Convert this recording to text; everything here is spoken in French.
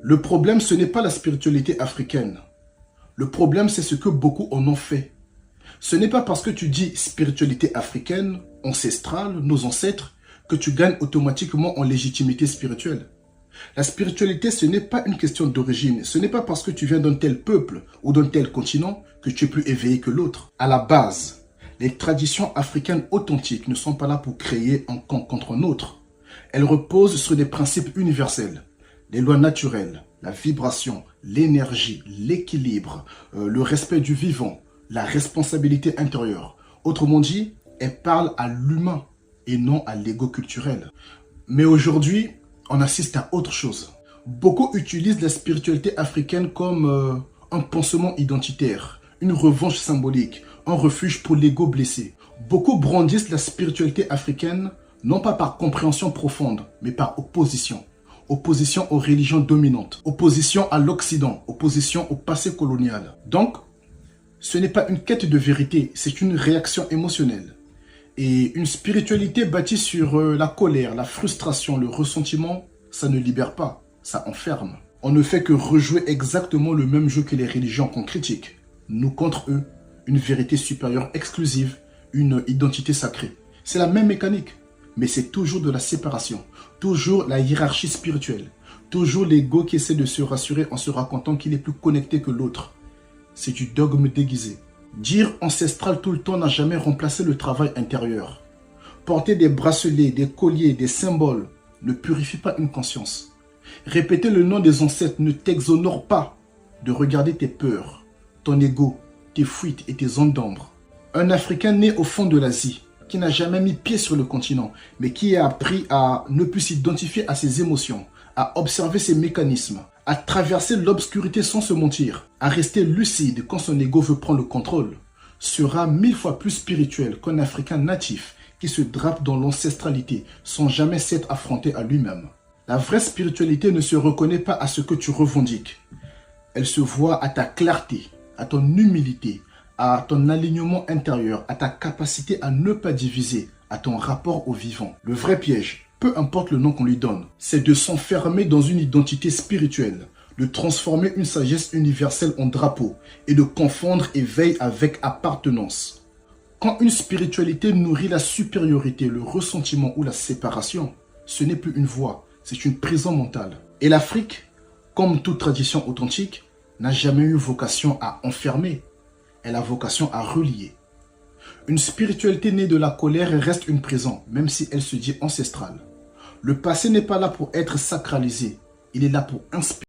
Le problème, ce n'est pas la spiritualité africaine. Le problème, c'est ce que beaucoup en ont fait. Ce n'est pas parce que tu dis spiritualité africaine, ancestrale, nos ancêtres, que tu gagnes automatiquement en légitimité spirituelle. La spiritualité, ce n'est pas une question d'origine. Ce n'est pas parce que tu viens d'un tel peuple ou d'un tel continent que tu es plus éveillé que l'autre. À la base, les traditions africaines authentiques ne sont pas là pour créer un camp contre un autre. Elles reposent sur des principes universels. Les lois naturelles, la vibration, l'énergie, l'équilibre, le respect du vivant, la responsabilité intérieure. Autrement dit, elles parlent à l'humain et non à l'ego culturel. Mais aujourd'hui, on assiste à autre chose. Beaucoup utilisent la spiritualité africaine comme un pansement identitaire, une revanche symbolique, un refuge pour l'ego blessé. Beaucoup brandissent la spiritualité africaine non pas par compréhension profonde, mais par opposition. Opposition aux religions dominantes, opposition à l'Occident, opposition au passé colonial. Donc, ce n'est pas une quête de vérité, c'est une réaction émotionnelle. Et une spiritualité bâtie sur la colère, la frustration, le ressentiment, ça ne libère pas, ça enferme. On ne fait que rejouer exactement le même jeu que les religions qu'on critique. Nous contre eux, une vérité supérieure exclusive, une identité sacrée. C'est la même mécanique, mais c'est toujours de la séparation, toujours la hiérarchie spirituelle, toujours l'ego qui essaie de se rassurer en se racontant qu'il est plus connecté que l'autre. C'est du dogme déguisé. Dire ancestral tout le temps n'a jamais remplacé le travail intérieur. Porter des bracelets, des colliers, des symboles ne purifie pas une conscience. Répéter le nom des ancêtres ne t'exonore pas de regarder tes peurs, ton ego, tes fuites et tes ondes d'ombre. Un Africain né au fond de l'Asie, qui n'a jamais mis pied sur le continent, mais qui a appris à ne plus s'identifier à ses émotions, à observer ses mécanismes, à traverser l'obscurité sans se mentir, à rester lucide quand son ego veut prendre le contrôle, sera 1000 fois plus spirituel qu'un Africain natif qui se drape dans l'ancestralité sans jamais s'être affronté à lui-même. La vraie spiritualité ne se reconnaît pas à ce que tu revendiques. Elle se voit à ta clarté, à ton humilité, à ton alignement intérieur, à ta capacité à ne pas diviser, à ton rapport au vivant. Le vrai piège, peu importe le nom qu'on lui donne, c'est de s'enfermer dans une identité spirituelle, de transformer une sagesse universelle en drapeau et de confondre éveil avec appartenance. Quand une spiritualité nourrit la supériorité, le ressentiment ou la séparation, ce n'est plus une voie, c'est une prison mentale. Et l'Afrique, comme toute tradition authentique, n'a jamais eu vocation à enfermer. Elle a vocation à relier. Une spiritualité née de la colère reste une prison, même si elle se dit ancestrale. Le passé n'est pas là pour être sacralisé, il est là pour inspirer.